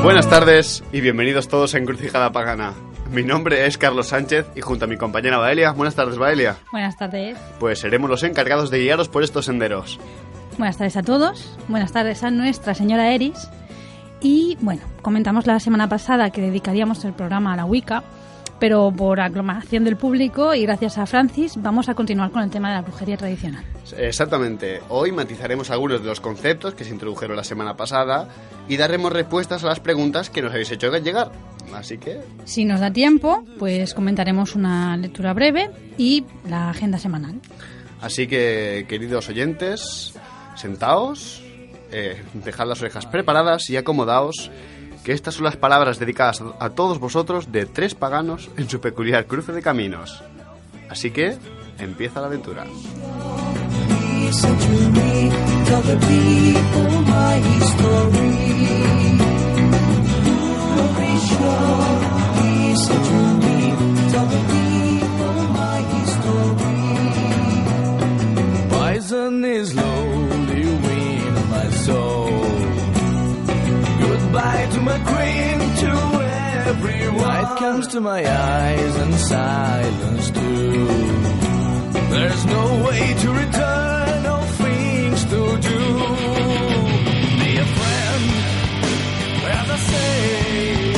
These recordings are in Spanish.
Buenas tardes y bienvenidos todos a Encrucijada Pagana. Mi nombre es Carlos Sánchez y junto a mi compañera Baelia. Buenas tardes, Baelia. Buenas tardes. Pues seremos los encargados de guiaros por estos senderos. Buenas tardes a todos. Buenas tardes a nuestra señora Eris. Y bueno, comentamos la semana pasada que dedicaríamos el programa a la Wicca, pero por aclamación del público y gracias a Francis vamos a continuar con el tema de la brujería tradicional. Exactamente. Hoy matizaremos algunos de los conceptos que se introdujeron la semana pasada y daremos respuestas a las preguntas que nos habéis hecho llegar. Así que... si nos da tiempo, pues comentaremos una lectura breve y la agenda semanal. Así que, queridos oyentes, sentaos, dejad las orejas preparadas y acomodaos, que estas son las palabras dedicadas a todos vosotros de tres paganos en su peculiar cruce de caminos. Así que, empieza la aventura. Poison is slowly winning my soul. Goodbye to my queen, to everyone. Light comes to my eyes and silence too. There's no way to return, no things to do. Be a friend, as I say.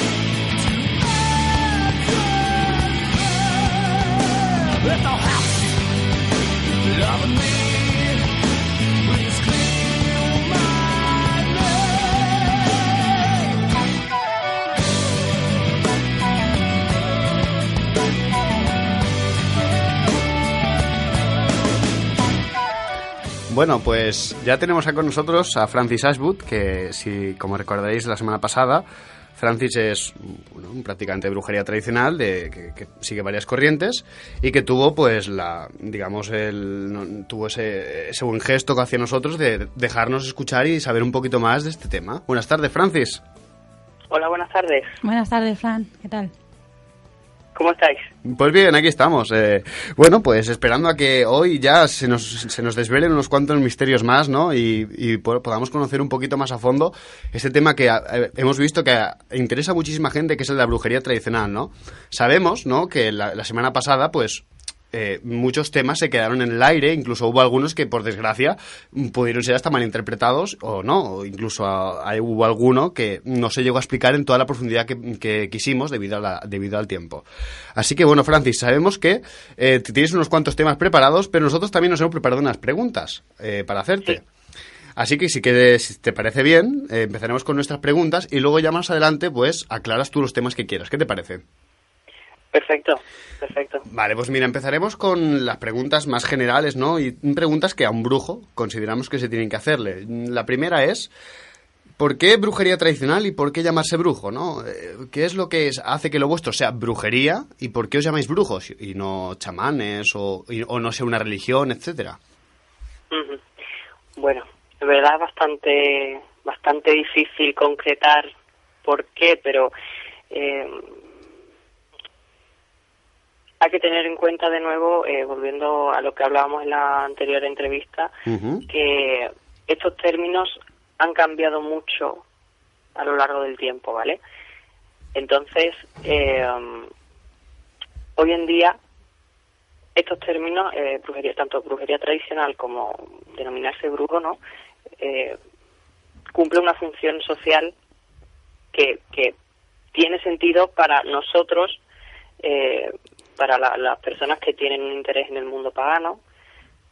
Let the house love me. Please clear my Bueno, pues ya tenemos con nosotros a Francis Ashwood, que si, como recordaréis la semana pasada, Francis es un practicante de brujería tradicional que sigue varias corrientes y que tuvo pues tuvo ese buen gesto hacia nosotros de dejarnos escuchar y saber un poquito más de este tema. Buenas tardes, Francis. Hola, buenas tardes. Buenas tardes, Fran. ¿Qué tal? ¿Cómo estáis? Pues bien, aquí estamos. Bueno, pues esperando a que hoy ya se nos desvelen unos cuantos misterios más, ¿no? Y podamos conocer un poquito más a fondo este tema que hemos visto que interesa a muchísima gente, que es el de la brujería tradicional, ¿no? Sabemos, ¿no?, que la semana pasada, pues... muchos temas se quedaron en el aire, incluso hubo algunos que por desgracia pudieron ser hasta malinterpretados o no, o incluso hubo alguno que no se llegó a explicar en toda la profundidad que quisimos debido al tiempo. Así que bueno, Francis, sabemos que tienes unos cuantos temas preparados, pero nosotros también nos hemos preparado unas preguntas para hacerte. Sí. Así que si te parece bien, empezaremos con nuestras preguntas y luego ya más adelante pues aclaras tú los temas que quieras. ¿Qué te parece? Perfecto. Vale, pues mira, empezaremos con las preguntas más generales, ¿no? Y preguntas que a un brujo consideramos que se tienen que hacerle. La primera es, ¿por qué brujería tradicional y por qué llamarse brujo, no? ¿Qué es lo que hace que lo vuestro sea brujería y por qué os llamáis brujos y no chamanes o no sea una religión, etcétera? Uh-huh. Bueno, de verdad es bastante difícil concretar por qué, pero... hay que tener en cuenta de nuevo, volviendo a lo que hablábamos en la anterior entrevista, uh-huh, que estos términos han cambiado mucho a lo largo del tiempo, ¿vale? Entonces, hoy en día, estos términos, tanto brujería tradicional como denominarse brujo, ¿no?, cumple una función social que tiene sentido para nosotros, para las personas que tienen un interés en el mundo pagano,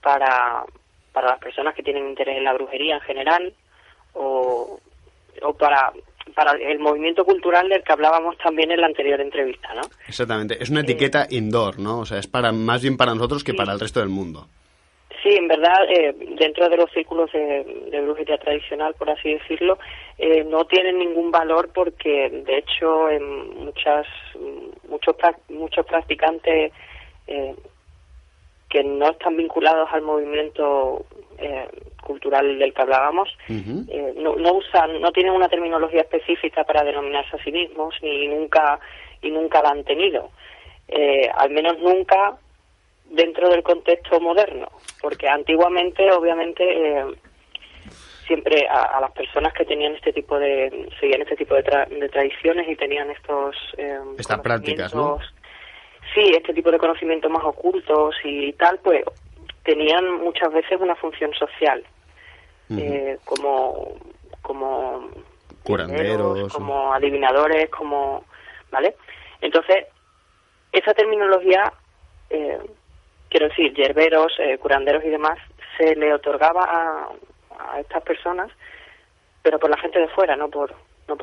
para las personas que tienen interés en la brujería en general, o para el movimiento cultural del que hablábamos también en la anterior entrevista, ¿no? Exactamente, es una etiqueta indoor, ¿no? O sea, es más bien para nosotros que para el resto del mundo. Sí, en verdad, dentro de los círculos de brujería tradicional, por así decirlo, no tienen ningún valor porque, de hecho, muchos practicantes que no están vinculados al movimiento cultural del que hablábamos, uh-huh, no tienen una terminología específica para denominarse a sí mismos y nunca la han tenido, al menos nunca dentro del contexto moderno, porque antiguamente obviamente siempre a las personas que tenían seguían este tipo de tradiciones y tenían estas prácticas, ¿no? Sí, este tipo de conocimientos más ocultos y tal, pues tenían muchas veces una función social, como curanderos, como adivinadores, ¿vale? Entonces, esa terminología, quiero decir, yerberos, curanderos y demás, se le otorgaba a estas personas, pero por la gente de fuera, no por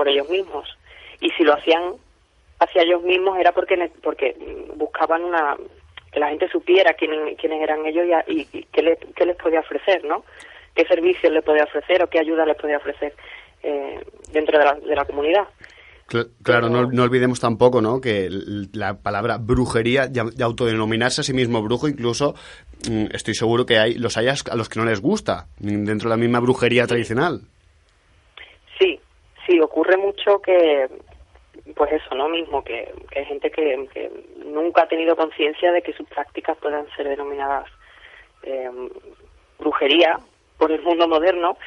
ellos mismos. Y si lo hacían hacia ellos mismos era porque buscaban que la gente supiera quiénes eran ellos y qué les podía ofrecer, ¿no? Qué servicios les podía ofrecer o qué ayuda les podía ofrecer dentro de la comunidad. Claro, no olvidemos tampoco, ¿no?, que la palabra brujería, de autodenominarse a sí mismo brujo, incluso estoy seguro que los hay a los que no les gusta, dentro de la misma brujería tradicional. Sí, ocurre mucho que, pues eso, ¿no?, mismo, que hay gente que nunca ha tenido conciencia de que sus prácticas puedan ser denominadas brujería por el mundo moderno,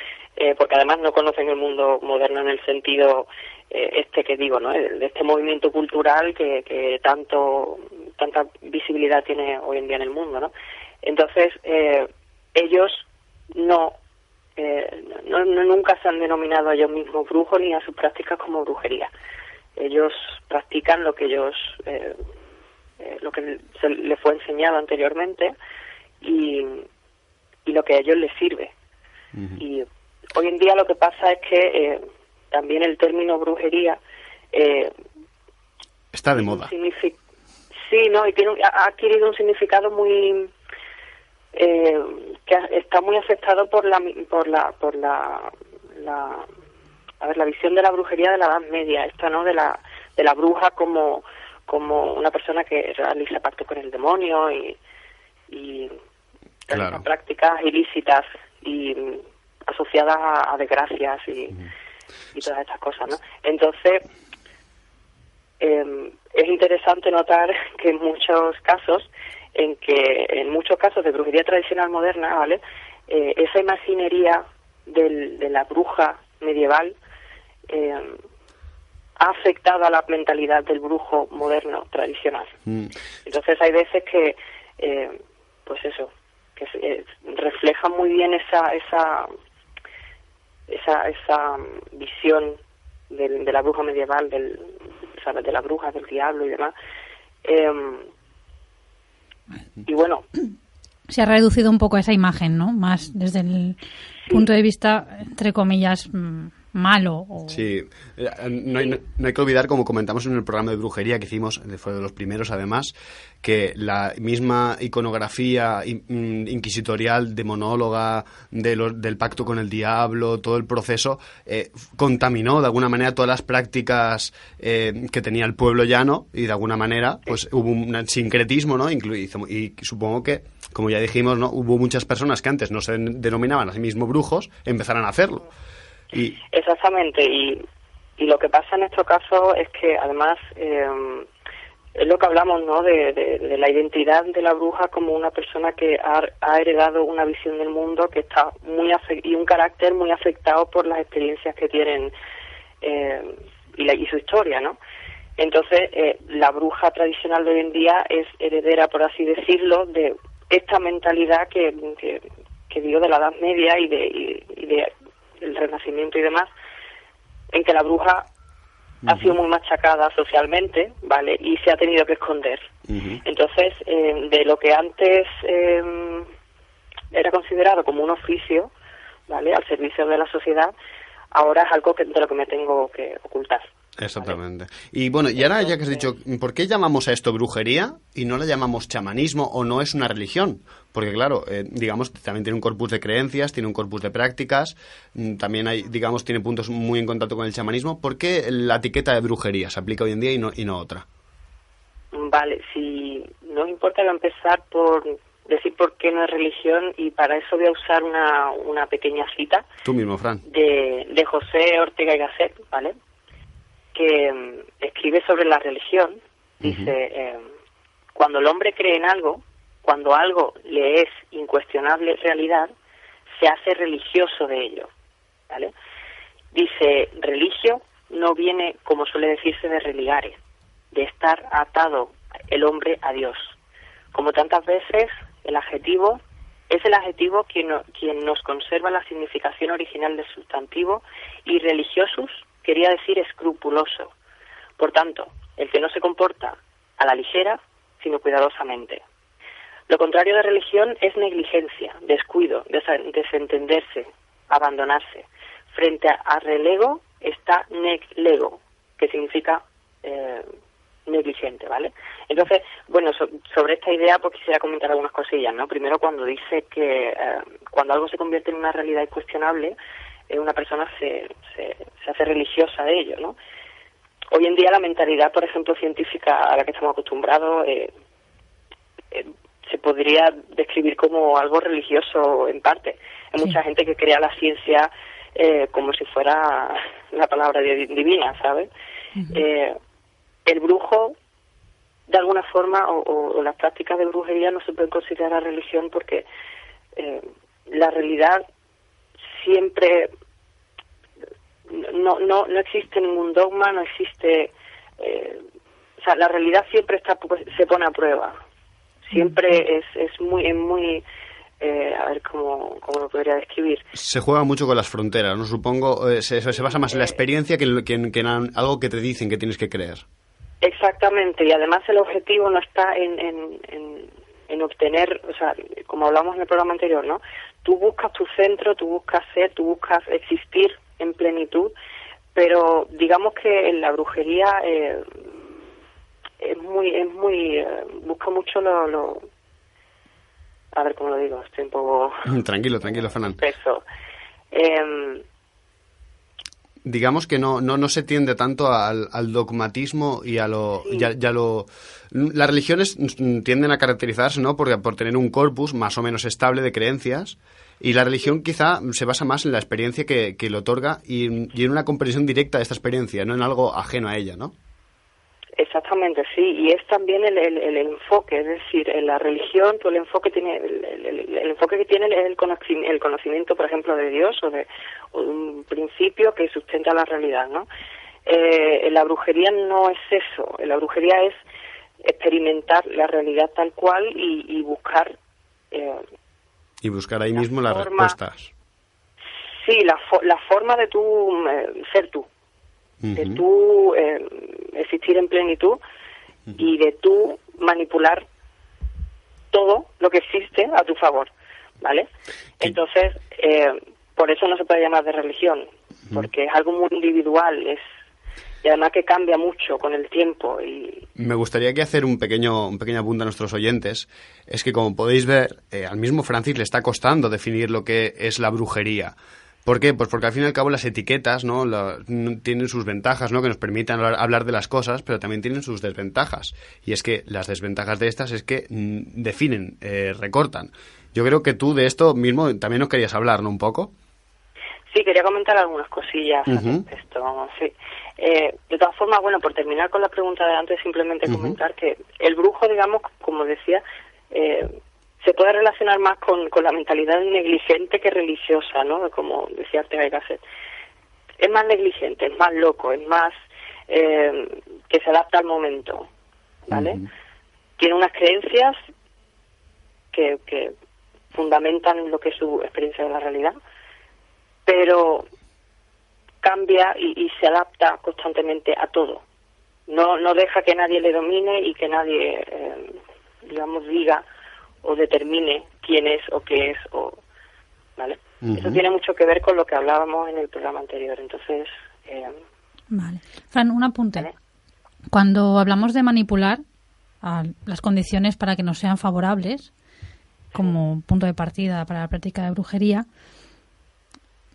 porque además no conocen el mundo moderno en el sentido que digo, ¿no?, de este movimiento cultural que tanta visibilidad tiene hoy en día en el mundo, ¿no? Entonces, ellos nunca se han denominado a ellos mismos brujos ni a sus prácticas como brujería. Ellos practican lo que se les fue enseñado anteriormente y lo que a ellos les sirve. Y hoy en día lo que pasa es que también el término brujería está de moda. Sí, no, y ha adquirido un significado muy que está muy afectado por la visión de la brujería de la Edad Media, ¿no?, de la bruja como una persona que realiza pacto con el demonio y claro, prácticas ilícitas y asociadas a desgracias y todas estas cosas, ¿no? Entonces, es interesante notar que en muchos casos de brujería tradicional moderna, ¿vale?, esa imaginería de la bruja medieval ha afectado a la mentalidad del brujo moderno tradicional. Entonces hay veces que pues eso, que refleja muy bien esa visión de la bruja medieval, ¿sabes?, de la bruja, del diablo y demás. Y bueno, se ha reducido un poco esa imagen, ¿no?, más desde el punto de vista, entre comillas, malo. Sí, no hay que olvidar, como comentamos en el programa de brujería que hicimos, fue de los primeros además, que la misma iconografía inquisitorial, demonóloga, del pacto con el diablo, todo el proceso, contaminó de alguna manera todas las prácticas que tenía el pueblo llano, y de alguna manera pues hubo un sincretismo, ¿no?, y supongo que, como ya dijimos, ¿no?, hubo muchas personas que antes no se denominaban a sí mismos brujos, empezaron a hacerlo. Exactamente, y lo que pasa en estos casos es que además es lo que hablamos, ¿no?, de la identidad de la bruja como una persona que ha heredado una visión del mundo que está y un carácter muy afectado por las experiencias que tienen y su historia, ¿no? Entonces la bruja tradicional de hoy en día es heredera, por así decirlo, de esta mentalidad que digo, de la Edad Media y de el Renacimiento y demás, en que la bruja ha sido muy machacada socialmente, ¿vale?, y se ha tenido que esconder. Entonces, de lo que antes era considerado como un oficio, ¿vale?, al servicio de la sociedad, ahora es algo de lo que me tengo que ocultar. Exactamente. ¿Vale? Y bueno, y ahora ya que has dicho, ¿por qué llamamos a esto brujería y no le llamamos chamanismo o no es una religión? Porque claro, digamos, también tiene un corpus de creencias, tiene un corpus de prácticas, también hay, digamos, tiene puntos muy en contacto con el chamanismo. ¿Por qué la etiqueta de brujería se aplica hoy en día y no otra? Vale, si no importa empezar por decir por qué no es religión, y para eso voy a usar una pequeña cita. Tú mismo, Fran. De José Ortega y Gasset, ¿vale?, que escribe sobre la religión. Dice, cuando el hombre cree en algo, cuando algo le es incuestionable realidad, se hace religioso de ello. ¿vale? Dice, religio no viene, como suele decirse, de religare, de estar atado el hombre a Dios. Como tantas veces, el adjetivo es el adjetivo quien nos conserva la significación original del sustantivo, y religiosus quería decir escrupuloso. Por tanto, el que no se comporta a la ligera, sino cuidadosamente. Lo contrario de religión es negligencia, descuido, desentenderse, abandonarse. Frente a relego está neglego, que significa negligente, ¿vale? Entonces, bueno, sobre esta idea pues quisiera comentar algunas cosillas, ¿no? Primero, cuando dice que cuando algo se convierte en una realidad incuestionable, una persona se hace religiosa de ello, ¿no? Hoy en día la mentalidad, por ejemplo, científica a la que estamos acostumbrados se podría describir como algo religioso en parte. Hay mucha gente que crea la ciencia como si fuera la palabra divina, ¿sabes? Uh-huh. El brujo, de alguna forma, o las prácticas de brujería no se pueden considerar religión porque la realidad siempre... No existe ningún dogma, no existe... o sea, la realidad siempre se pone a prueba. Siempre es muy a ver cómo lo podría describir. Se juega mucho con las fronteras, ¿no? Supongo, se basa más en la experiencia que en algo que te dicen que tienes que creer. Exactamente, y además el objetivo no está en obtener, o sea, como hablamos en el programa anterior, ¿no? Tú buscas tu centro, tú buscas ser, tú buscas existir en plenitud, pero digamos que en la brujería es muy busca mucho lo a ver cómo lo digo, estoy un poco tranquilo Fernán. Peso. Digamos que no se tiende tanto al dogmatismo y a lo... Sí. Ya lo... Las religiones tienden a caracterizarse, ¿no? por tener un corpus más o menos estable de creencias, y la religión quizá se basa más en la experiencia que le otorga y en una comprensión directa de esta experiencia, no en algo ajeno a ella, ¿no? Exactamente, sí, y es también el enfoque, es decir, en la religión, pues el enfoque tiene el enfoque que tiene es el conocimiento, por ejemplo, de Dios o de un principio que sustenta la realidad, ¿no? En la brujería no es eso, en la brujería es experimentar la realidad tal cual y buscar y buscar ahí mismo las respuestas. Sí, la forma de tú ser tú. De tú existir en plenitud y de tú manipular todo lo que existe a tu favor, ¿vale? Entonces, por eso no se puede llamar de religión, porque es algo muy individual, y además que cambia mucho con el tiempo. Y me gustaría que hacer un pequeño apunte a nuestros oyentes. Es que, como podéis ver, al mismo Francis le está costando definir lo que es la brujería. ¿Por qué? Pues porque al fin y al cabo las etiquetas, ¿no? Tienen sus ventajas, ¿no? Que nos permitan hablar de las cosas, pero también tienen sus desventajas. Y es que las desventajas de estas es que definen, recortan. Yo creo que tú de esto mismo también nos querías hablar, ¿no? Un poco. Sí, quería comentar algunas cosillas de esto, vamos, sí. De todas formas, bueno, por terminar con la pregunta de antes, simplemente comentar que el brujo, digamos, como decía, se puede relacionar más con la mentalidad negligente que religiosa, ¿no? Como decía Ortega y Gasset. Es más negligente, es más loco, es más que se adapta al momento, ¿vale? Tiene unas creencias que fundamentan lo que es su experiencia de la realidad, pero cambia y se adapta constantemente a todo. No deja que nadie le domine y que nadie, digamos, diga o determine quién es o qué es, ¿vale? Eso tiene mucho que ver con lo que hablábamos en el programa anterior, entonces... Vale. Fran, un apunte. ¿Vale? Cuando hablamos de manipular las condiciones para que nos sean favorables, como punto de partida para la práctica de brujería,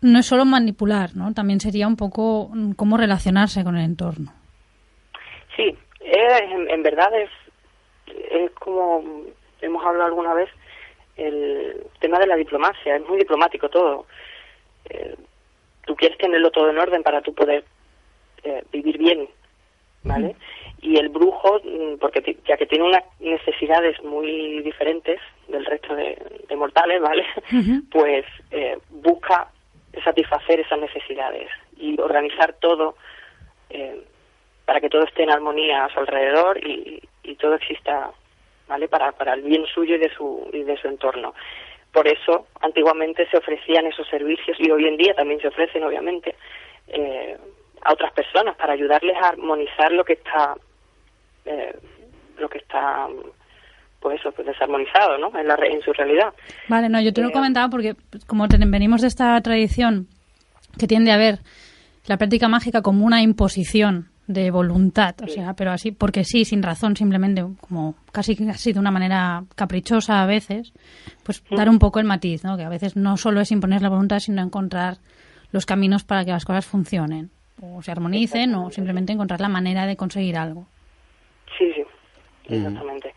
no es solo manipular, ¿no? También sería un poco cómo relacionarse con el entorno. Sí, en verdad es como hemos hablado alguna vez, el tema de la diplomacia, es muy diplomático todo. Tú quieres tenerlo todo en orden para tú poder vivir bien, ¿vale? Y el brujo, porque ya que tiene unas necesidades muy diferentes del resto de mortales, ¿vale? Pues busca satisfacer esas necesidades y organizar todo para que todo esté en armonía a su alrededor y todo exista, ¿vale? Para el bien suyo y de su entorno. Por eso, antiguamente se ofrecían esos servicios, y hoy en día también se ofrecen, obviamente, a otras personas para ayudarles a armonizar lo que está pues desarmonizado, ¿no? En su realidad. Vale, no, yo te lo comentaba porque como venimos de esta tradición que tiende a ver la práctica mágica como una imposición de voluntad, o sea, pero así porque sí, sin razón, simplemente como casi de una manera caprichosa a veces, pues dar un poco el matiz, ¿no? Que a veces no solo es imponer la voluntad, sino encontrar los caminos para que las cosas funcionen o se armonicen o simplemente encontrar la manera de conseguir algo. Sí, exactamente.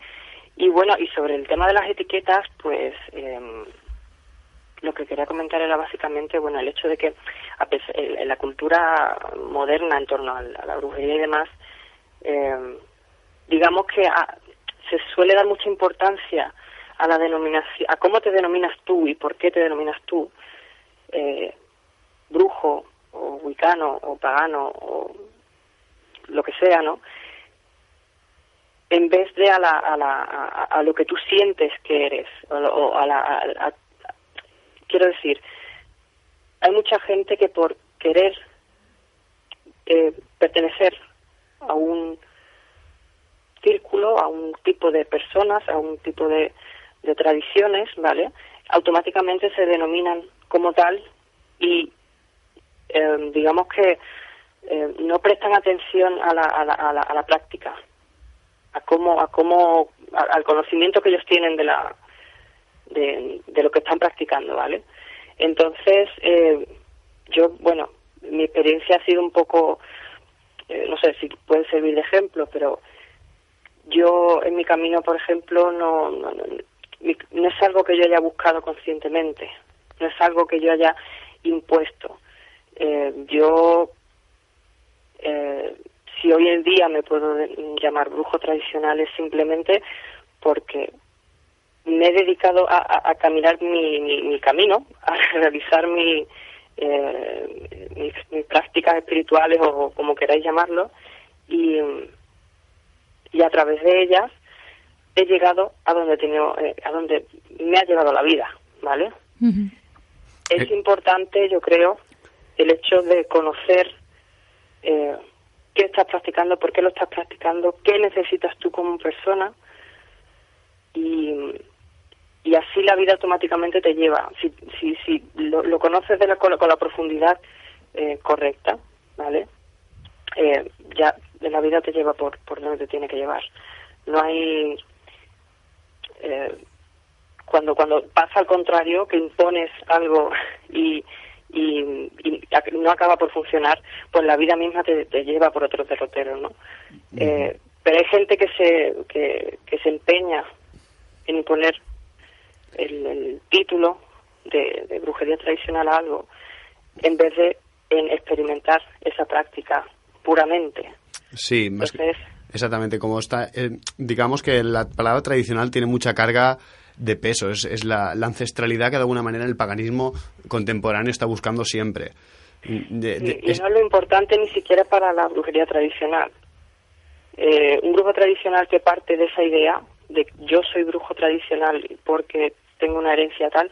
Y bueno, y sobre el tema de las etiquetas, pues lo que quería comentar era básicamente, bueno, el hecho de que en la cultura moderna en torno a la brujería y demás, digamos que se suele dar mucha importancia a la denominación, a cómo te denominas tú y por qué te denominas tú, brujo o wicano o pagano o lo que sea, ¿no? En vez de a lo que tú sientes que eres, quiero decir, hay mucha gente que por querer pertenecer a un círculo, a un tipo de personas, a un tipo de tradiciones, ¿vale? Automáticamente se denominan como tal y digamos que no prestan atención a la práctica, al conocimiento que ellos tienen de lo que están practicando, ¿vale? Entonces, mi experiencia ha sido un poco, no sé si puede servir de ejemplo, pero yo en mi camino, por ejemplo, no es algo que yo haya buscado conscientemente, no es algo que yo haya impuesto. Si hoy en día me puedo llamar brujo tradicional es simplemente porque me he dedicado a caminar mi camino, a realizar mis prácticas espirituales o como queráis llamarlo, y a través de ellas he llegado a donde me ha llevado la vida, ¿vale? Uh-huh. Es importante, yo creo, el hecho de conocer qué estás practicando, por qué lo estás practicando, qué necesitas tú como persona, y así la vida automáticamente te lleva, si lo conoces con la profundidad correcta, ¿vale? Ya la vida te lleva por donde te tiene que llevar. No hay cuando pasa al contrario, que impones algo y no acaba por funcionar, pues la vida misma te lleva por otros derroteros, ¿no? Uh-huh. Pero hay gente que se empeña en imponer el título de brujería tradicional a algo, en vez de en experimentar esa práctica puramente. Sí, entonces, exactamente, como está, digamos que la palabra tradicional tiene mucha carga de peso, es la ancestralidad que de alguna manera el paganismo contemporáneo está buscando siempre. Y no es lo importante ni siquiera para la brujería tradicional. Un brujo tradicional que parte de esa idea de yo soy brujo tradicional porque tengo una herencia tal,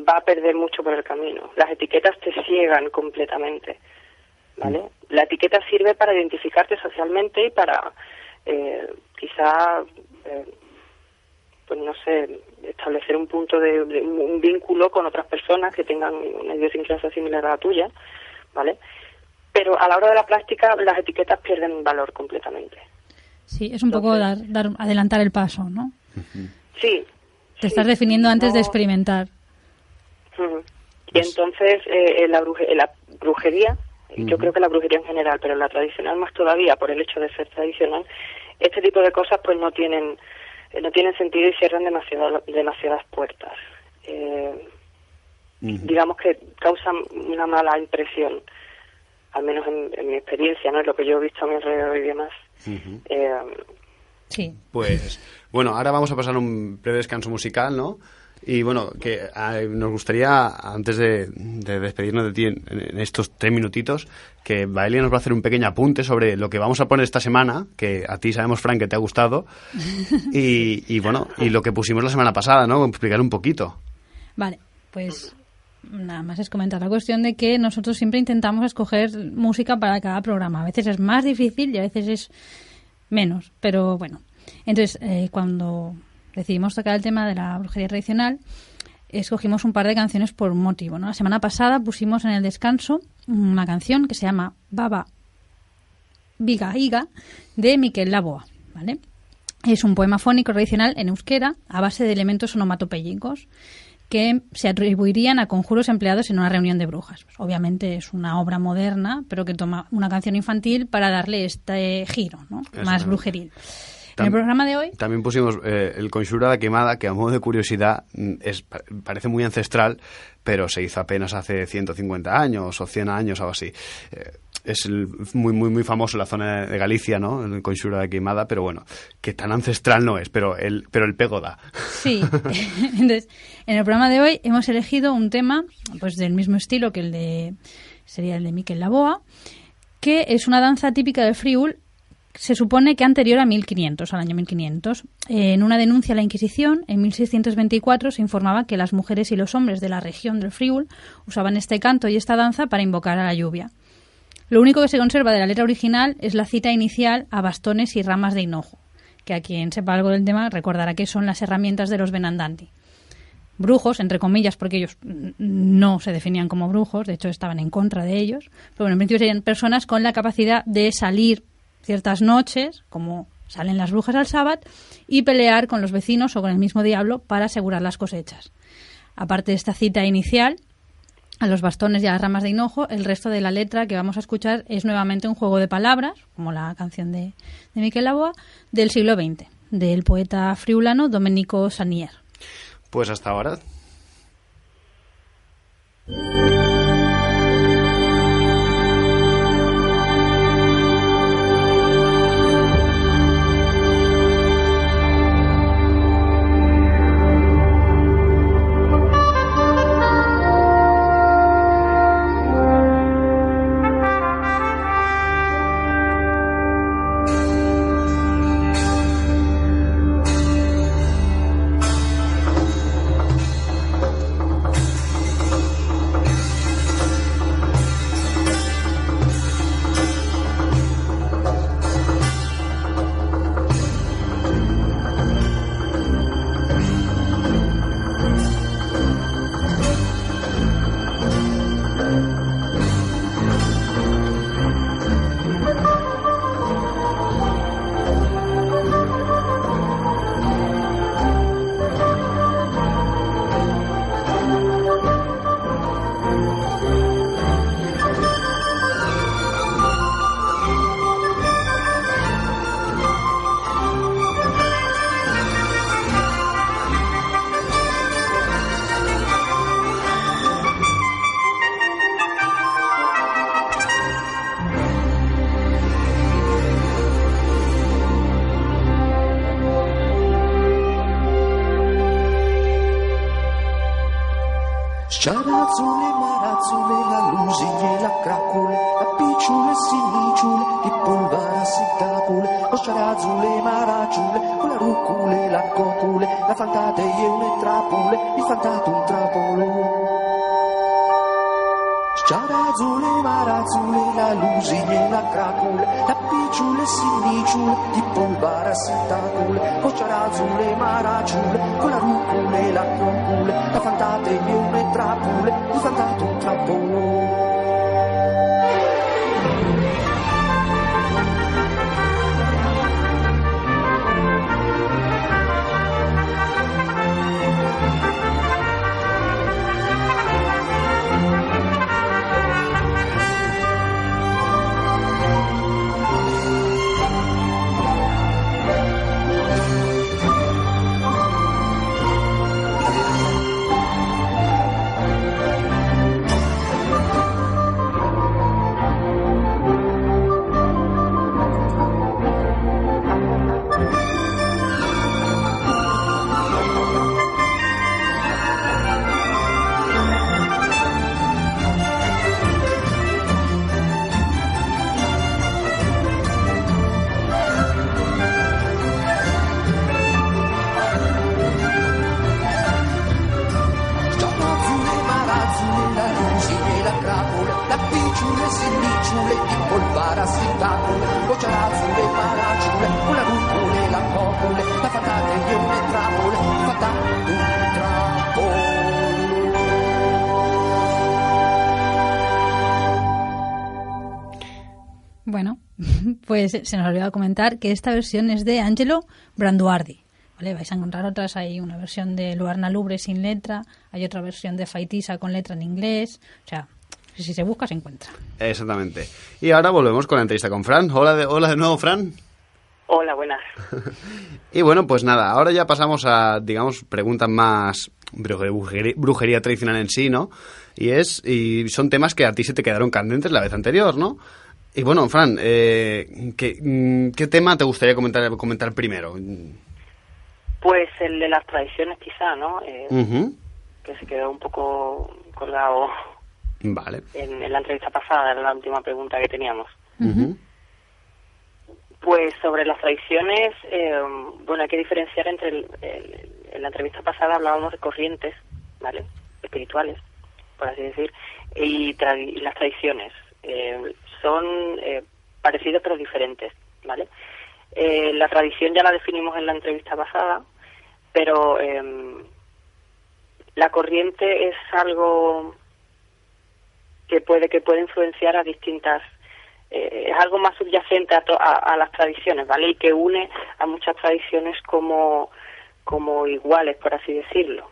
va a perder mucho por el camino. Las etiquetas te ciegan completamente, ¿vale? La etiqueta sirve para identificarte socialmente y para quizá pues no sé, establecer un punto de un vínculo con otras personas que tengan una idiosincrasia similar a la tuya, ¿vale? Pero a la hora de la práctica las etiquetas pierden valor completamente. Sí, es un poco adelantar el paso, ¿no? Sí. Te estás definiendo antes de experimentar. Uh-huh. Y entonces la brujería, uh-huh, yo creo que la brujería en general, pero la tradicional más todavía, por el hecho de ser tradicional, este tipo de cosas pues no tienen sentido y cierran demasiadas puertas. Uh-huh. Digamos que causan una mala impresión, al menos en mi experiencia, ¿no? Es lo que yo he visto a mi alrededor y demás. Uh-huh. Sí. Pues, bueno, ahora vamos a pasar un breve descanso musical, ¿no? Y bueno, que nos gustaría, antes de despedirnos de ti en estos 3 minutitos, que Baelia nos va a hacer un pequeño apunte sobre lo que vamos a poner esta semana, que a ti sabemos, Fran, que te ha gustado, y bueno, y lo que pusimos la semana pasada, ¿no? Explicar un poquito. Vale, pues nada más es comentar la cuestión de que nosotros siempre intentamos escoger música para cada programa. A veces es más difícil y a veces es menos, pero bueno. Entonces, cuando decidimos tocar el tema de la brujería tradicional, escogimos un par de canciones por un motivo, ¿no? La semana pasada pusimos en el descanso una canción que se llama Baba Viga Iga de Miquel Laboa, ¿vale? Es un poema fónico tradicional en euskera a base de elementos onomatopéyicos que se atribuirían a conjuros empleados en una reunión de brujas. Pues obviamente es una obra moderna, pero que toma una canción infantil para darle este giro, ¿no? Más brujeril. En el programa de hoy también pusimos el Conxura da Quemada, que a modo de curiosidad parece muy ancestral, pero se hizo apenas hace 150 años o 100 años o algo así. Es muy famoso en la zona de Galicia, ¿no? El Conxura da Quemada, pero bueno, que tan ancestral no es, pero el pego da. Sí. Entonces, en el programa de hoy hemos elegido un tema pues del mismo estilo que sería el de Miquel Laboa, que es una danza típica del Friül. Se supone que anterior a 1500, al año 1500. En una denuncia a la Inquisición, en 1624, se informaba que las mujeres y los hombres de la región del Friül usaban este canto y esta danza para invocar a la lluvia. Lo único que se conserva de la letra original es la cita inicial a bastones y ramas de hinojo, que a quien sepa algo del tema recordará que son las herramientas de los Benandanti. Brujos, entre comillas, porque ellos no se definían como brujos, de hecho estaban en contra de ellos, pero bueno, en principio serían personas con la capacidad de salir ciertas noches, como salen las brujas al sábado, y pelear con los vecinos o con el mismo diablo para asegurar las cosechas. Aparte de esta cita inicial, a los bastones y a las ramas de hinojo, el resto de la letra que vamos a escuchar es nuevamente un juego de palabras, como la canción de Miquel Laboa, del siglo XX, del poeta friulano Domenico Sanier. Pues hasta ahora. Sciarazzule, marazzule, la lusine, la cracule, la picciule, siniciule, di polvara, sittacule, lo sciarazzule, marazzule, con la rucule, la cocule, la fantate e une trapule, il fantato un trapolo. Sciarazzule, marazzule, la lusine, la cracule, la picciule, siniciule, di polvara, sittacule, lo sciarazzule, marazzule, con la rucule, la cocule, la fantate e une trapule, il fantato un trapolo. Pues se nos ha olvidado comentar que esta versión es de Angelo Branduardi. ¿Vale? Vais a encontrar otras, hay una versión de Luarna Lubre sin letra, hay otra versión de Faitisa con letra en inglés, o sea, si se busca se encuentra. Exactamente. Y ahora volvemos con la entrevista con Fran. Hola de nuevo, Fran. Hola, buenas. Y bueno, pues nada, ahora ya pasamos a, digamos, preguntas más brujería tradicional en sí, ¿no? Y son temas que a ti se te quedaron candentes la vez anterior, ¿no? Y bueno, Fran, ¿qué tema te gustaría comentar primero? Pues el de las tradiciones quizá, ¿no? Uh-huh. Que se quedó un poco colgado. Vale. En la entrevista pasada, era la última pregunta que teníamos. Uh-huh. Pues sobre las tradiciones, bueno, hay que diferenciar entre en la entrevista pasada hablábamos de corrientes, ¿vale? Espirituales, por así decir, y las tradiciones. Son parecidas pero diferentes, ¿vale? La tradición ya la definimos en la entrevista pasada, pero la corriente es algo que puede influenciar a distintas, es algo más subyacente a las tradiciones, ¿vale? Y que une a muchas tradiciones como iguales, por así decirlo,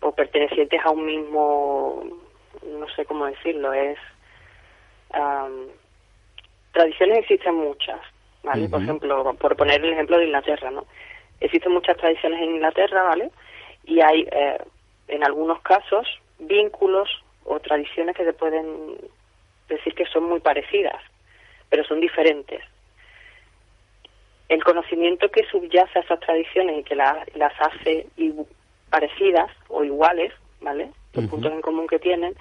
o pertenecientes a un mismo, no sé cómo decirlo, tradiciones existen muchas, ¿vale? Uh-huh. Por ejemplo, por poner el ejemplo de Inglaterra, ¿no? Existen muchas tradiciones en Inglaterra, ¿vale? Y hay, en algunos casos, vínculos o tradiciones que se pueden decir que son muy parecidas, pero son diferentes. El conocimiento que subyace a esas tradiciones y que las hace parecidas o iguales, ¿vale? Los Uh-huh. puntos en común que tienen,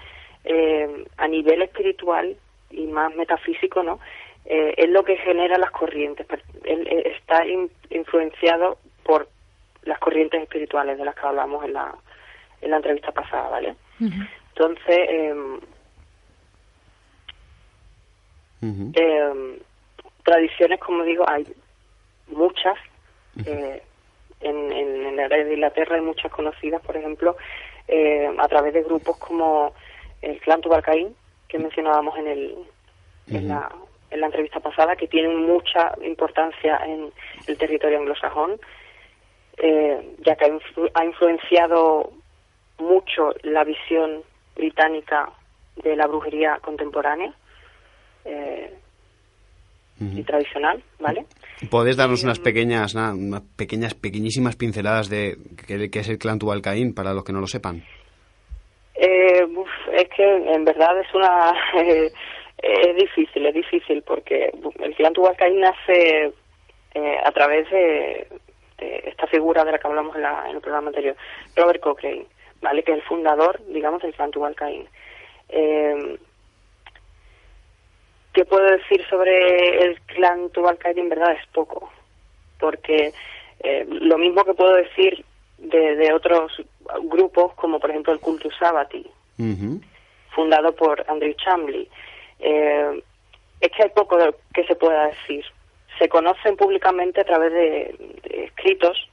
a nivel espiritual y más metafísico, ¿no? Es lo que genera las corrientes. Está influenciado por las corrientes espirituales de las que hablamos en la entrevista pasada, ¿vale? Uh-huh. Entonces, Uh-huh. tradiciones, como digo, hay muchas. En el área de Inglaterra hay muchas conocidas, por ejemplo, a través de grupos como el clan Tubalcaín, que mencionábamos en la entrevista pasada, que tienen mucha importancia en el territorio anglosajón, ya que ha influenciado mucho la visión británica de la brujería contemporánea y tradicional, ¿vale? ¿Podés darnos unas pequeñísimas pinceladas de qué es el clan Tubalcaín, para los que no lo sepan? Es que en verdad es difícil porque el clan Tubalcaín nace a través de esta figura de la que hablamos en el programa anterior, Robert Cochrane, ¿vale? Que es el fundador, digamos, del clan Tubalcaín. ¿Qué puedo decir sobre el clan Tubalcaín? En verdad es poco, porque lo mismo que puedo decir de otros grupos, como por ejemplo el Cultus Sabbathi, Uh-huh. fundado por Andrew Chambly. Es que hay poco que se pueda decir. Se conocen públicamente a través de escritos,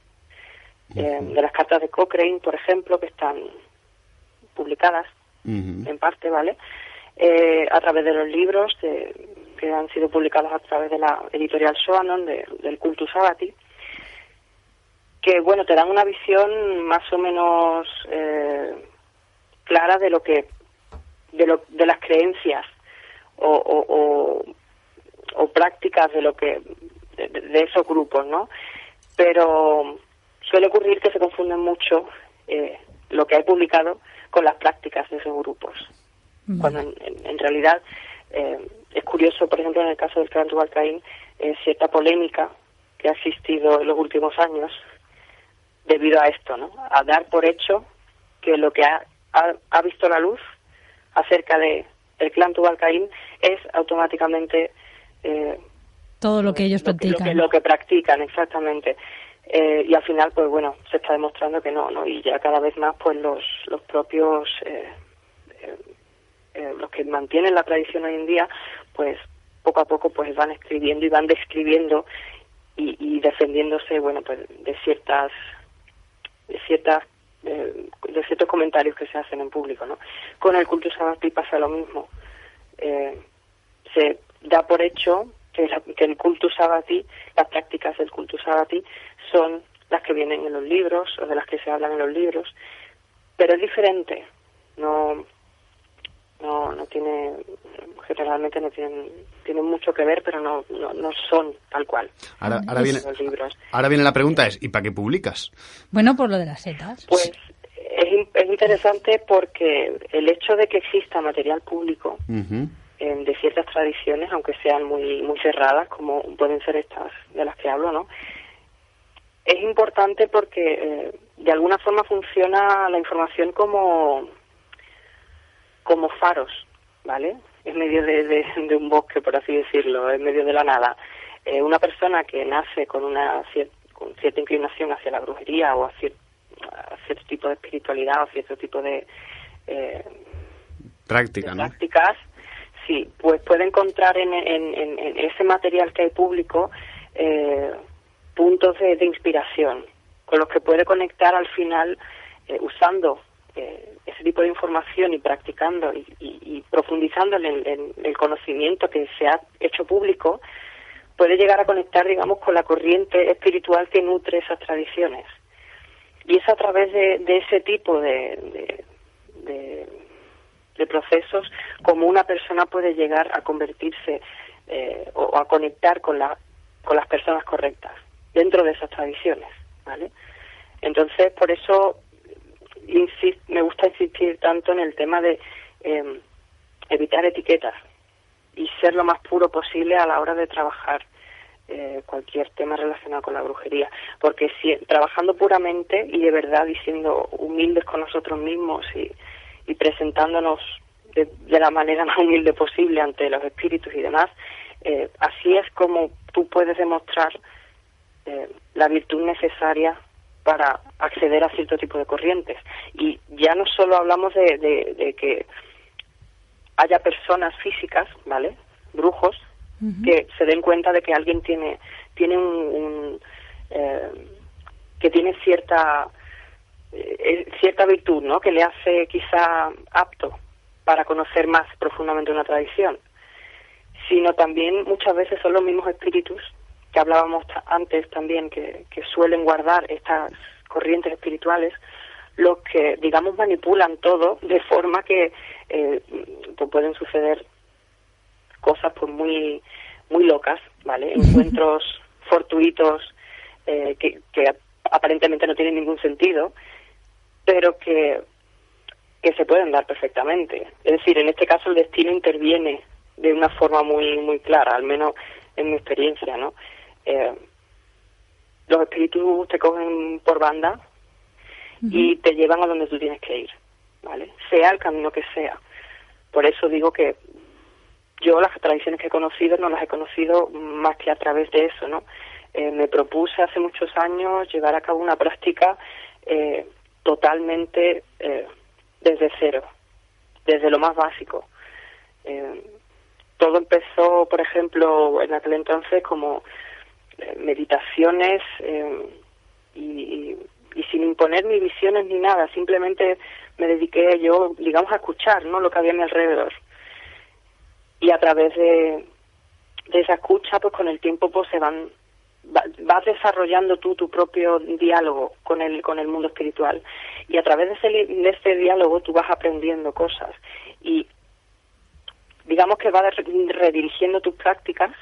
de las cartas de Cochrane, por ejemplo, que están publicadas en parte, ¿vale? A través de los libros que han sido publicados a través de la editorial Soanon, del Cultus Sabbathi, que, bueno, te dan una visión más o menos clara de de las creencias o prácticas de esos grupos, ¿no? Pero suele ocurrir que se confunden mucho lo que hay publicado con las prácticas de esos grupos. Cuando en realidad es curioso, por ejemplo, en el caso del clan Tubalcaín, cierta polémica que ha existido en los últimos años debido a esto, ¿no? A dar por hecho que lo que ha visto la luz acerca del clan Tubalcaín es automáticamente todo lo que ellos practican. Lo que practican, exactamente. Y al final, pues bueno, se está demostrando que no, y ya cada vez más, pues los propios los que mantienen la tradición hoy en día, pues poco a poco pues van escribiendo y van describiendo y defendiéndose, bueno, pues de ciertos comentarios que se hacen en público, ¿no? Con el Cultus Sabbathi pasa lo mismo. Se da por hecho que el cultus sabati, las prácticas del cultus sabati, son las que vienen en los libros o de las que se hablan en los libros, pero es diferente, no tiene, generalmente no tienen mucho que ver, pero no son tal cual. Ahora los libros. Ahora viene la pregunta, ¿y para qué publicas? Bueno, por lo de las setas. Pues es interesante porque el hecho de que exista material público de ciertas tradiciones, aunque sean muy muy cerradas, como pueden ser estas de las que hablo, ¿no? Es importante porque de alguna forma funciona la información como faros, ¿vale? En medio de un bosque, por así decirlo, en medio de la nada. Una persona que nace con con cierta inclinación hacia la brujería o a cierto tipo de espiritualidad o cierto tipo de prácticas, sí, pues puede encontrar en ese material que hay público puntos de inspiración con los que puede conectar al final usando ese tipo de información y practicando y profundizando en el conocimiento que se ha hecho público, puede llegar a conectar, digamos, con la corriente espiritual que nutre esas tradiciones. Y es a través de ese tipo de procesos como una persona puede llegar a convertirse o a conectar con las personas correctas dentro de esas tradiciones, ¿vale? Entonces, por eso me gusta insistir tanto en el tema de evitar etiquetas y ser lo más puro posible a la hora de trabajar cualquier tema relacionado con la brujería, porque si trabajando puramente y de verdad y siendo humildes con nosotros mismos y presentándonos de la manera más humilde posible ante los espíritus y demás, así es como tú puedes demostrar la virtud necesaria para acceder a cierto tipo de corrientes. Y ya no solo hablamos de que haya personas físicas, ¿vale?, brujos, que se den cuenta de que alguien tiene que tiene cierta virtud, ¿no?, que le hace quizá apto para conocer más profundamente una tradición, sino también muchas veces son los mismos espíritus que hablábamos antes también, que suelen guardar estas corrientes espirituales, los que, digamos, manipulan todo de forma que pues pueden suceder cosas pues muy muy locas, ¿vale? Encuentros fortuitos que aparentemente no tienen ningún sentido, pero que se pueden dar perfectamente. Es decir, en este caso el destino interviene de una forma muy muy clara, al menos en mi experiencia, ¿no? Los espíritus te cogen por banda y te llevan a donde tú tienes que ir, ¿vale? Sea el camino que sea. Por eso digo que yo las tradiciones que he conocido no las he conocido más que a través de eso, ¿no? Me propuse hace muchos años llevar a cabo una práctica totalmente desde cero, desde lo más básico. Todo empezó, por ejemplo, en aquel entonces como meditaciones y sin imponer ni visiones ni nada, simplemente me dediqué yo, digamos, a escuchar, ¿no?, lo que había a mi alrededor. Y a través de esa escucha, pues con el tiempo pues vas desarrollando tú tu propio diálogo con el mundo espiritual, y a través de ese diálogo tú vas aprendiendo cosas y digamos que vas redirigiendo tus prácticas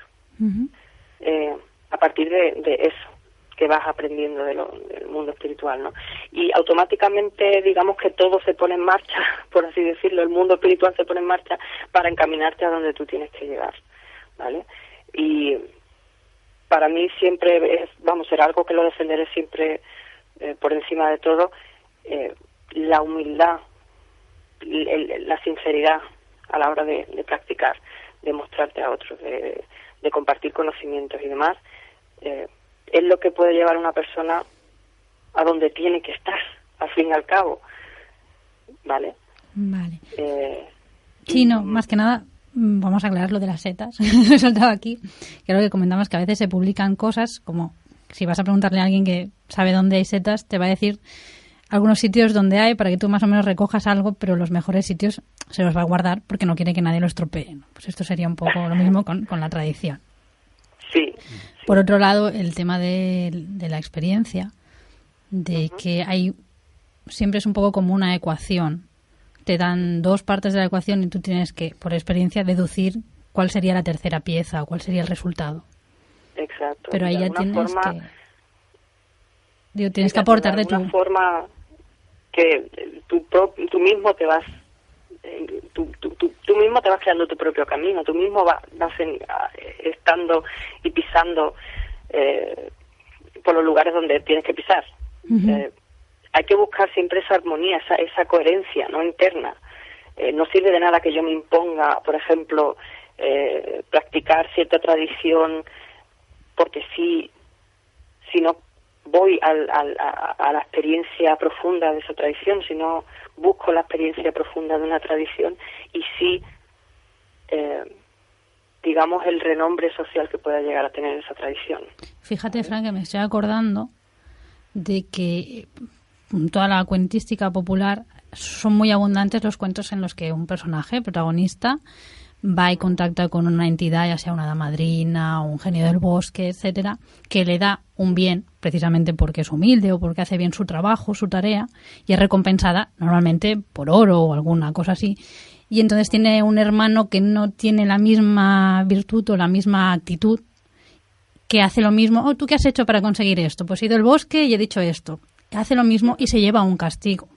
a partir de eso que vas aprendiendo del mundo espiritual, ¿no? Y automáticamente, digamos que todo se pone en marcha, por así decirlo, el mundo espiritual se pone en marcha para encaminarte a donde tú tienes que llegar, ¿vale? Y para mí siempre será algo que lo defenderé siempre por encima de todo, la humildad, la sinceridad a la hora de practicar, de mostrarte a otros, de compartir conocimientos y demás, es lo que puede llevar a una persona a donde tiene que estar, al fin y al cabo, ¿vale? Vale. Sí, no, más que nada, vamos a aclarar lo de las setas. He soltado aquí, que es lo que comentamos, que a veces se publican cosas, como si vas a preguntarle a alguien que sabe dónde hay setas, te va a decir algunos sitios donde hay para que tú más o menos recojas algo, pero los mejores sitios se los va a guardar porque no quiere que nadie lo estropee, ¿no? Pues esto sería un poco lo mismo con la tradición. Sí. Por otro lado, el tema de la experiencia, de que hay siempre es un poco como una ecuación. Te dan dos partes de la ecuación y tú tienes que, por experiencia, deducir cuál sería la tercera pieza o cuál sería el resultado. Exacto. Pero ahí de ya alguna tienes forma, que... Digo, tienes que aportar de de alguna tu... forma que tú mismo te vas... Tú mismo te vas creando tu propio camino, tú mismo vas estando y pisando por los lugares donde tienes que pisar. Hay que buscar siempre esa armonía, esa coherencia, ¿no?, interna. No sirve de nada que yo me imponga, por ejemplo, practicar cierta tradición porque si no voy a la experiencia profunda de esa tradición, si no busco la experiencia profunda de una tradición y sí, digamos, el renombre social que pueda llegar a tener esa tradición. Fíjate, Fran, que me estoy acordando de que toda la cuentística popular son muy abundantes los cuentos en los que un personaje, protagonista, va y contacta con una entidad, ya sea una hada madrina o un genio del bosque, etcétera, que le da un bien, precisamente porque es humilde o porque hace bien su trabajo, su tarea, y es recompensada normalmente por oro o alguna cosa así. Y entonces tiene un hermano que no tiene la misma virtud o la misma actitud, que hace lo mismo. ¿Tú qué has hecho para conseguir esto? Pues he ido al bosque y he dicho esto. Hace lo mismo y se lleva un castigo.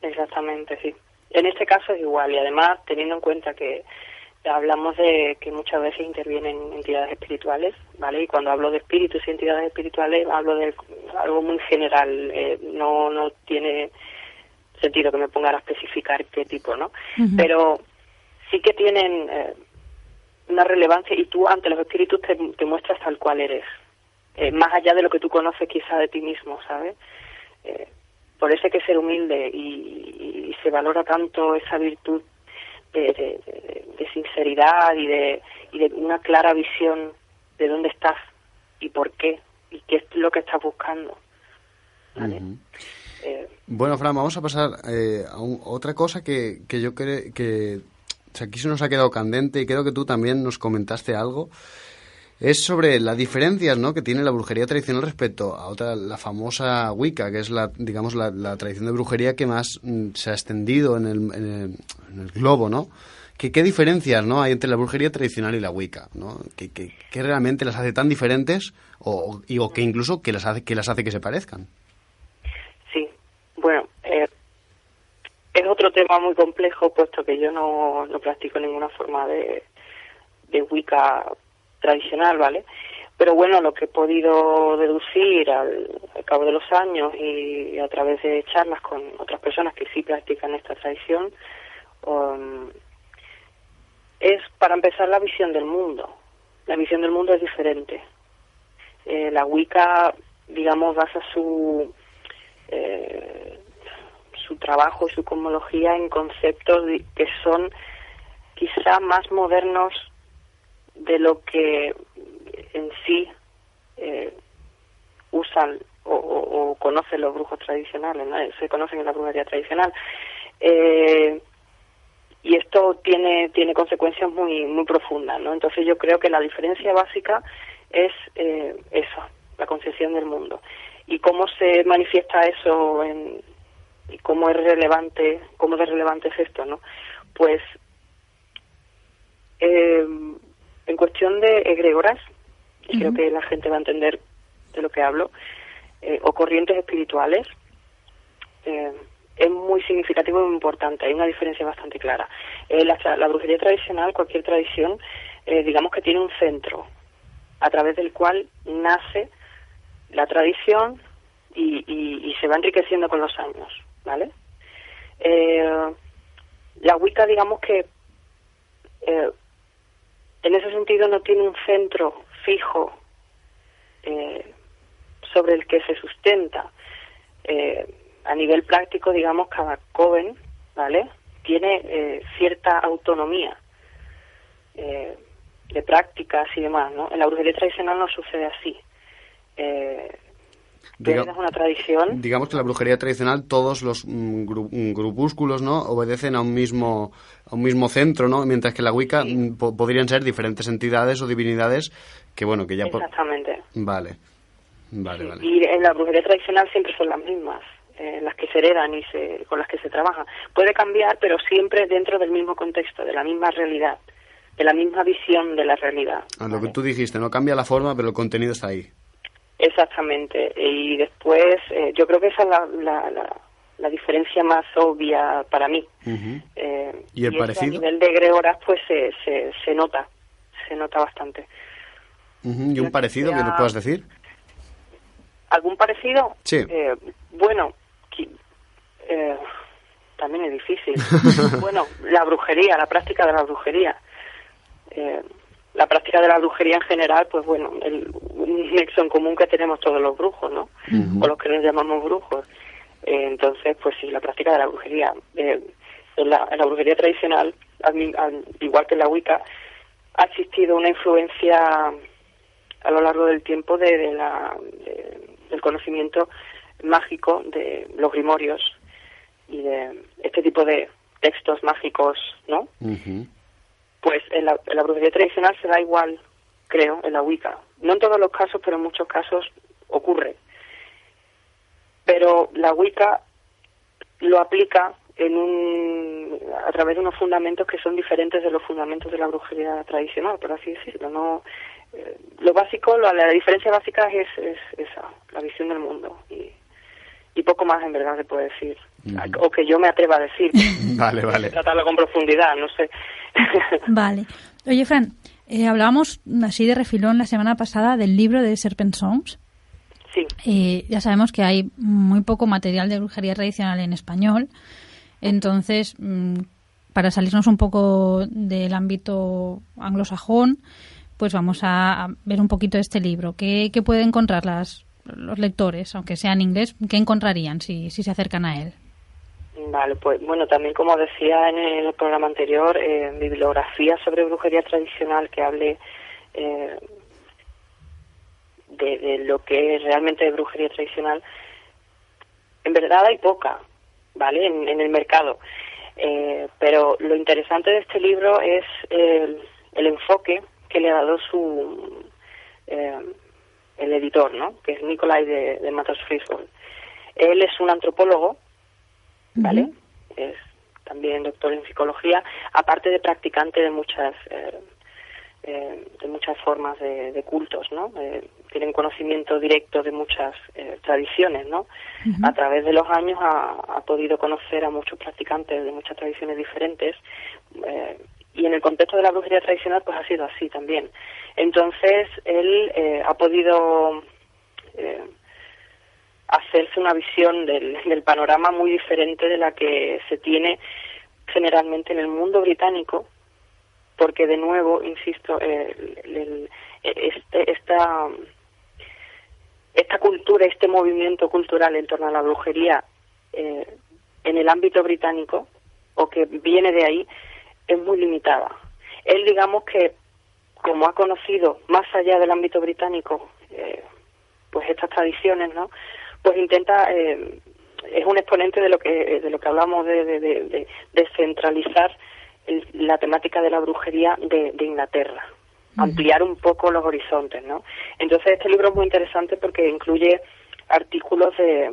Exactamente, sí. En este caso es igual, y además teniendo en cuenta que hablamos de que muchas veces intervienen entidades espirituales, ¿vale? Y cuando hablo de espíritus y entidades espirituales hablo de algo muy general, no tiene sentido que me ponga a especificar qué tipo, ¿no? Pero sí que tienen una relevancia, y tú ante los espíritus te muestras tal cual eres, más allá de lo que tú conoces quizá de ti mismo, ¿sabes? Por eso hay que ser humilde y se valora tanto esa virtud de sinceridad y de una clara visión de dónde estás y por qué y qué es lo que estás buscando, ¿vale? Bueno, Fran, vamos a pasar a otra cosa que yo creo que o sea, aquí se nos ha quedado candente y creo que tú también nos comentaste algo. Es sobre las diferencias, ¿no?, que tiene la brujería tradicional respecto a otra, la famosa Wicca, que es la tradición de brujería que más se ha extendido en el globo, ¿no? ¿Qué diferencias, ¿no?, hay entre la brujería tradicional y la Wicca, ¿no? ¿Qué realmente las hace tan diferentes o que incluso que las hace que se parezcan? Sí, bueno, es otro tema muy complejo, puesto que yo no practico ninguna forma de Wicca tradicional, ¿vale? Pero bueno, lo que he podido deducir al cabo de los años y a través de charlas con otras personas que sí practican esta tradición, es, para empezar, la visión del mundo. La visión del mundo es diferente. La Wicca, digamos, basa su trabajo y su cosmología en conceptos que son quizá más modernos de lo que en sí usan o conocen los brujos tradicionales, ¿no? Se conocen en la brujería tradicional. Y esto tiene consecuencias muy profundas, ¿no? Entonces yo creo que la diferencia básica es eso, la concepción del mundo. ¿Y cómo se manifiesta eso y cómo de relevante es esto, ¿no? Pues en cuestión de egregoras, y creo que la gente va a entender de lo que hablo, o corrientes espirituales, es muy significativo y muy importante. Hay una diferencia bastante clara. La brujería tradicional, cualquier tradición, digamos que tiene un centro a través del cual nace la tradición y se va enriqueciendo con los años, ¿vale? La Wicca, digamos que en ese sentido no tiene un centro fijo sobre el que se sustenta. A nivel práctico, digamos, cada coven, ¿vale?, tiene cierta autonomía de prácticas y demás, ¿no? En la brujería tradicional no sucede así. Tú heredas una tradición. Digamos que la brujería tradicional, todos los grupúsculos, ¿no?, obedecen a un mismo centro, ¿no? Mientras que la Wicca podrían ser diferentes entidades o divinidades que, bueno, que ya... Exactamente. Vale. Sí. Y en la brujería tradicional siempre son las mismas, las que se heredan y con las que se trabaja. Puede cambiar, pero siempre dentro del mismo contexto, de la misma realidad, de la misma visión de la realidad. ¿Vale? Lo que tú dijiste, no cambia la forma, pero el contenido está ahí. Exactamente. Y después, yo creo que esa es la diferencia más obvia para mí. Uh-huh. ¿Y el parecido? A nivel de egregoras, pues se nota bastante. Uh-huh. ¿Y un parecido que nos puedas decir? ¿Algún parecido? Sí. Bueno, también es difícil. Bueno, la brujería, la práctica de la brujería. La práctica de la brujería en general, pues bueno, un nexo en común que tenemos todos los brujos, ¿no? Uh-huh. O los que nos llamamos brujos. Entonces, pues sí, la práctica de la brujería. En la brujería tradicional, igual que en la Wicca, ha existido una influencia a lo largo del tiempo del conocimiento mágico de los grimorios y de este tipo de textos mágicos, ¿no? Uh-huh. Pues en la brujería tradicional se da igual, creo, en la Wicca. No en todos los casos, pero en muchos casos ocurre. Pero la Wicca lo aplica a través de unos fundamentos que son diferentes de los fundamentos de la brujería tradicional, por así decirlo. No, lo básico, la diferencia básica es esa, la visión del mundo. Y poco más, en verdad, se puede decir. Uh-huh. O que yo me atreva a decir. Vale. Tratarlo con profundidad, no sé. Vale. Oye, Fran, hablábamos así de refilón la semana pasada del libro de Serpent Songs. Sí. Ya sabemos que hay muy poco material de brujería tradicional en español. Entonces, para salirnos un poco del ámbito anglosajón, pues vamos a ver un poquito este libro. ¿Qué pueden encontrar los lectores, aunque sea en inglés? ¿Qué encontrarían si se acercan a él? Vale, pues bueno, también como decía en el programa anterior, bibliografía sobre brujería tradicional que hable de lo que es realmente brujería tradicional, en verdad hay poca, ¿vale?, en el mercado. Pero lo interesante de este libro es el enfoque que le ha dado el editor, ¿no?, que es Nicolai de Matos Frieshold. Él es un antropólogo, ¿vale? Uh-huh. Es también doctor en psicología, aparte de practicante de muchas formas de cultos, ¿no? Tienen conocimiento directo de muchas tradiciones, ¿no? Uh-huh. A través de los años ha podido conocer a muchos practicantes de muchas tradiciones diferentes, y en el contexto de la brujería tradicional pues ha sido así también. Entonces él ha podido hacerse una visión del panorama muy diferente de la que se tiene generalmente en el mundo británico, porque de nuevo, insisto, esta cultura, este movimiento cultural en torno a la brujería en el ámbito británico, o que viene de ahí, es muy limitada. Él, digamos que, como ha conocido más allá del ámbito británico, pues estas tradiciones, ¿no?, pues intenta, es un exponente de lo que hablamos de centralizar la temática de la brujería de Inglaterra, ampliar un poco los horizontes, ¿no? Entonces este libro es muy interesante porque incluye artículos de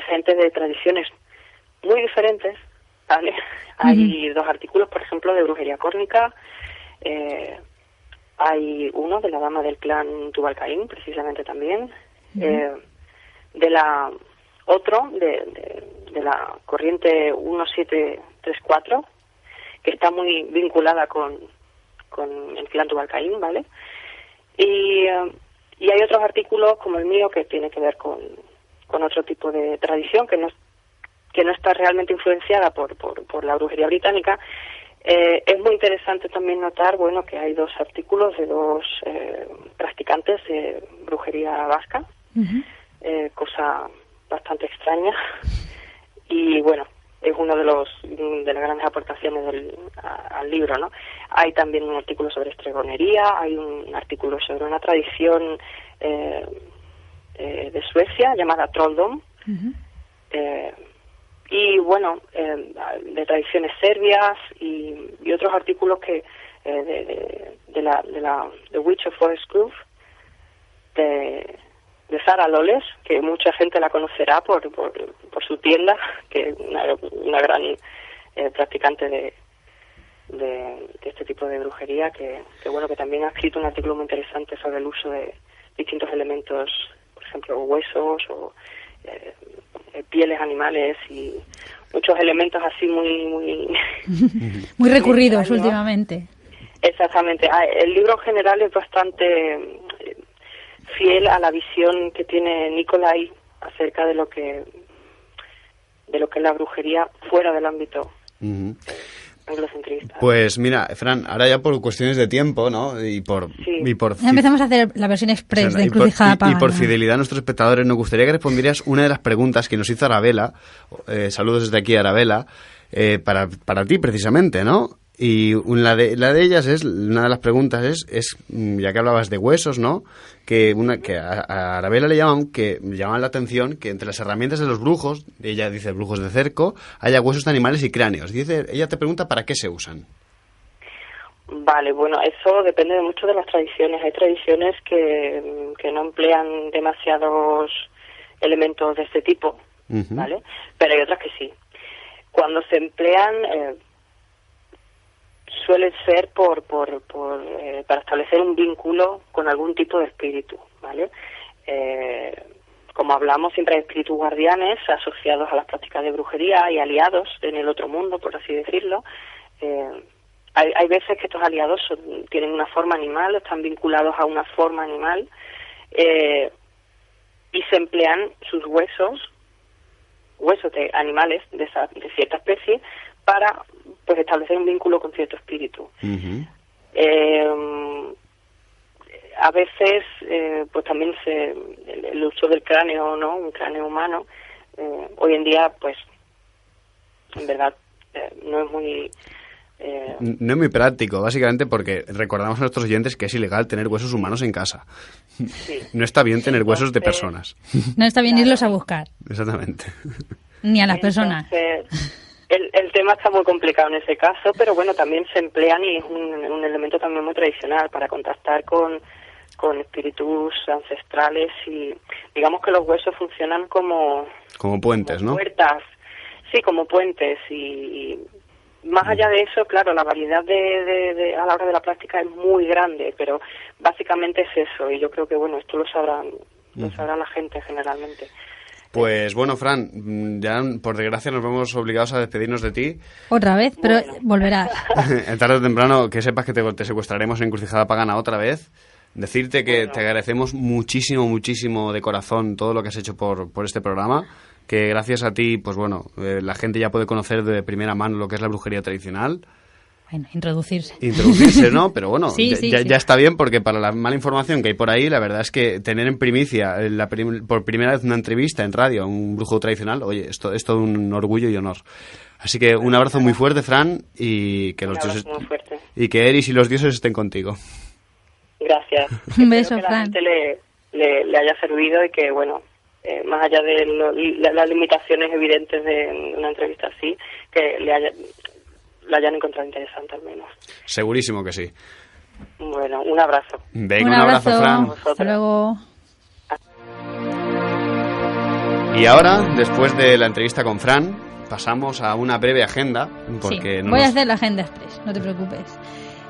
gente de tradiciones muy diferentes, ¿vale? Uh-huh. Hay 2 artículos, por ejemplo, de brujería córnica, hay uno de la dama del clan Tubal-Caín, precisamente también, uh-huh. De la corriente 1734, que está muy vinculada con el clan Tubal-Caín, ¿vale? Y hay otros artículos como el mío que tiene que ver con otro tipo de tradición que no está realmente influenciada por la brujería británica. Es muy interesante también notar, bueno, que hay 2 artículos de 2 practicantes de brujería vasca, uh-huh. Cosa bastante extraña, y bueno, es uno de las grandes aportaciones al libro, ¿no? Hay también un artículo sobre estregonería, hay un artículo sobre una tradición de Suecia llamada Trolldom. Y bueno, de tradiciones serbias y otros artículos que de la The Witch of Forest Grove de Sara Loles, que mucha gente la conocerá por su tienda, que es una gran practicante de este tipo de brujería, que bueno, que también ha escrito un artículo muy interesante sobre el uso de distintos elementos, por ejemplo huesos o pieles animales y muchos elementos así muy muy recurridos últimamente. Exactamente. El libro en general es bastante fiel a la visión que tiene Nicolai acerca de lo que es la brujería fuera del ámbito anglocentrista. Pues mira, Fran, ahora ya por cuestiones de tiempo, ¿no? Y por ya empezamos a hacer la versión express de Encrucijada Pagana. Y por fidelidad a nuestros espectadores, nos gustaría que respondieras una de las preguntas que nos hizo Arabela. Saludos desde aquí, Arabela, para ti precisamente, ¿no? Y una de ellas es, una de las preguntas es ya que hablabas de huesos, ¿no? Que a Arabela le llaman la atención que entre las herramientas de los brujos, ella dice brujos de cerco, haya huesos de animales y cráneos. Ella te pregunta para qué se usan. Vale, bueno, eso depende mucho de las tradiciones. Hay tradiciones que no emplean demasiados elementos de este tipo, ¿vale? Pero hay otras que sí. Cuando se emplean suele ser para establecer un vínculo con algún tipo de espíritu, ¿vale? Como hablamos, siempre hay espíritus guardianes asociados a las prácticas de brujería y aliados en el otro mundo, por así decirlo. Hay veces que estos aliados tienen una forma animal, están vinculados a una forma animal, y se emplean sus huesos de animales de cierta especie, para pues establecer un vínculo con cierto espíritu. A veces pues también el uso del cráneo, ¿no? Un cráneo humano, hoy en día pues en verdad no es muy no es muy práctico, básicamente porque recordamos a nuestros oyentes que es ilegal tener huesos humanos en casa. Sí. No está bien tener huesos de personas. No está bien irlos a buscar. Exactamente. Ni a las personas. El tema está muy complicado en ese caso, pero bueno, también se emplean y es un elemento también muy tradicional para contactar con espíritus ancestrales, y digamos que los huesos funcionan como puentes, como, ¿no? Puertas, sí, como puentes, y más allá de eso, claro, la variedad a la hora de la práctica es muy grande, pero básicamente es eso, y yo creo que bueno, esto lo sabrá la gente generalmente. Pues bueno, Fran, ya por desgracia nos vemos obligados a despedirnos de ti. Otra vez, pero bueno, volverás. Tarde o temprano, que sepas que te secuestraremos en Encrucijada Pagana otra vez. Decirte que te agradecemos muchísimo, muchísimo de corazón todo lo que has hecho por este programa, que gracias a ti, pues bueno, la gente ya puede conocer de primera mano lo que es la brujería tradicional. Bueno, introducirse, ¿no? Pero bueno, ya está bien, porque para la mala información que hay por ahí, la verdad es que tener en primicia por primera vez una entrevista en radio a un brujo tradicional, oye, esto es todo un orgullo y honor. Así que un abrazo muy fuerte, Fran, y que Eris y los dioses estén contigo. Gracias. Un beso, Fran. Que la Fran. gente le haya servido y que, bueno, más allá de las limitaciones evidentes de una entrevista así, que la hayan encontrado interesante al menos. Segurísimo que sí. Bueno, un abrazo. Venga, un abrazo, Fran. Hasta luego. Y ahora, después de la entrevista con Fran, pasamos a una breve agenda. Porque voy a hacer la agenda express, no te preocupes.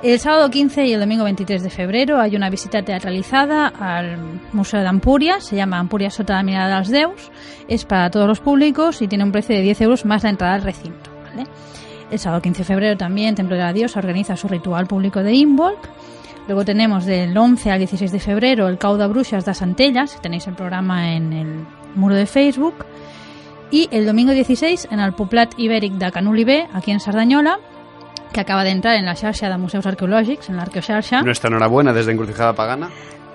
El sábado 15 y el domingo 23 de febrero hay una visita teatralizada al Museo de Ampurias, se llama Ampurias Sota la Mirada dels Déus, es para todos los públicos y tiene un precio de 10 euros más la entrada al recinto, ¿vale? El sábado 15 de febrero también Templo de la Diosa organiza su ritual público de Involk. Luego tenemos del 11 al 16 de febrero el Cau de Bruixes de Centelles, tenéis el programa en el muro de Facebook. Y el domingo 16 en el Poblat Ibèric de Can Oliver, aquí en Cerdanyola, que acaba de entrar en la xarxa de museus arqueològics, en l'Arqueoxarxa. Nuestra enhorabuena desde Encrucijada Pagana.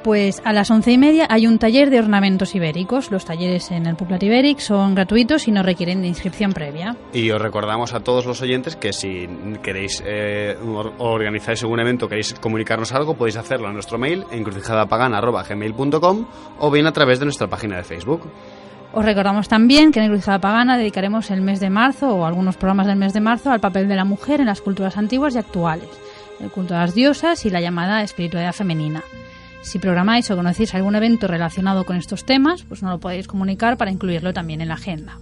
pues a las 11:30 hay un taller de ornamentos ibéricos. Los talleres en el Poblat Ibéric son gratuitos y no requieren de inscripción previa. Y os recordamos a todos los oyentes que si queréis organizáis algún evento, queréis comunicarnos algo, podéis hacerlo a nuestro mail encrucijadapagana@gmail.com o bien a través de nuestra página de Facebook. Os recordamos también que en Encrucijada Pagana dedicaremos el mes de marzo o algunos programas del mes de marzo al papel de la mujer en las culturas antiguas y actuales, el culto a las diosas y la llamada espiritualidad femenina. Si programáis o conocéis algún evento relacionado con estos temas, pues nos lo podéis comunicar para incluirlo también en la agenda.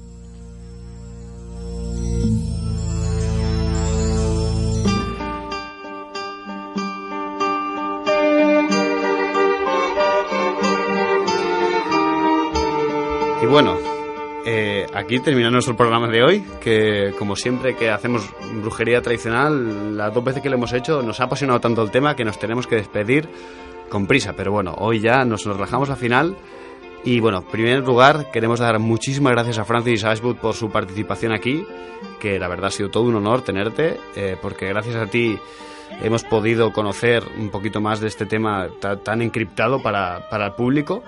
Y bueno, aquí termina nuestro programa de hoy, que como siempre que hacemos brujería tradicional, las 2 veces que lo hemos hecho nos ha apasionado tanto el tema que nos tenemos que despedir con prisa. Pero bueno, hoy ya nos relajamos al final. Y bueno, en primer lugar queremos dar muchísimas gracias a Francis Ashwood por su participación aquí, que la verdad ha sido todo un honor tenerte, porque gracias a ti hemos podido conocer un poquito más de este tema tan encriptado para el público.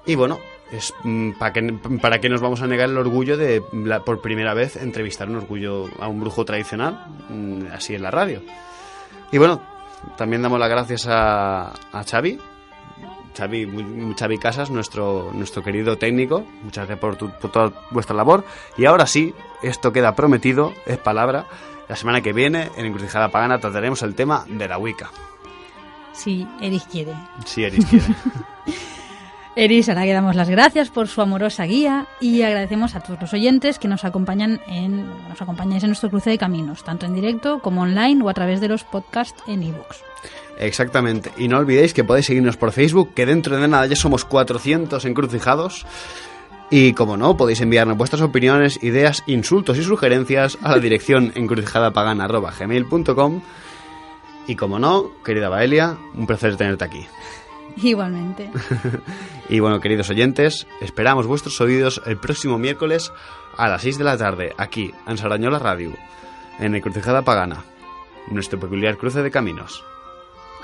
Y bueno, es para qué nos vamos a negar el orgullo de por primera vez entrevistar a un brujo tradicional así en la radio. Y bueno, también damos las gracias a Xavi Casas, nuestro querido técnico. Muchas gracias por toda vuestra labor. Y ahora sí, esto queda prometido, es palabra. La semana que viene en Encrucijada Pagana trataremos el tema de la Wicca. Sí, Eris quiere. Sí, Eris quiere. Eris, ahora que damos las gracias por su amorosa guía y agradecemos a todos los oyentes que nos acompañáis en nuestro cruce de caminos, tanto en directo como online o a través de los podcasts en iVoox. Exactamente, y no olvidéis que podéis seguirnos por Facebook, que dentro de nada ya somos 400 encrucijados. Y como no, podéis enviarnos vuestras opiniones, ideas, insultos y sugerencias a la dirección encrucijadapagana@gmail.com. Y como no, querida Baelia, un placer tenerte aquí. Igualmente. Y bueno, queridos oyentes, esperamos vuestros oídos el próximo miércoles a las 6 de la tarde, aquí, en Sarañola Radio, en Encrucijada Pagana, nuestro peculiar cruce de caminos.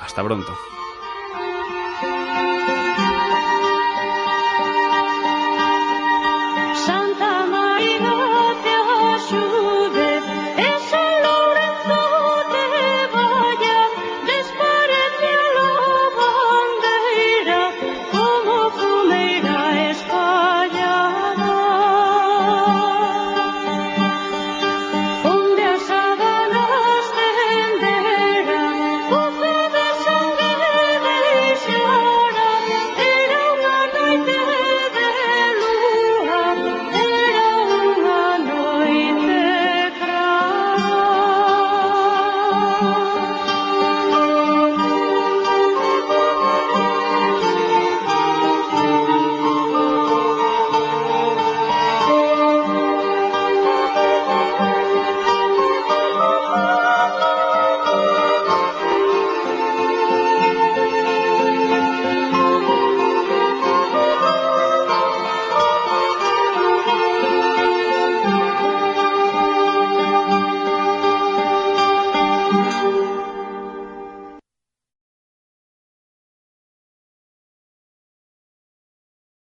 Hasta pronto.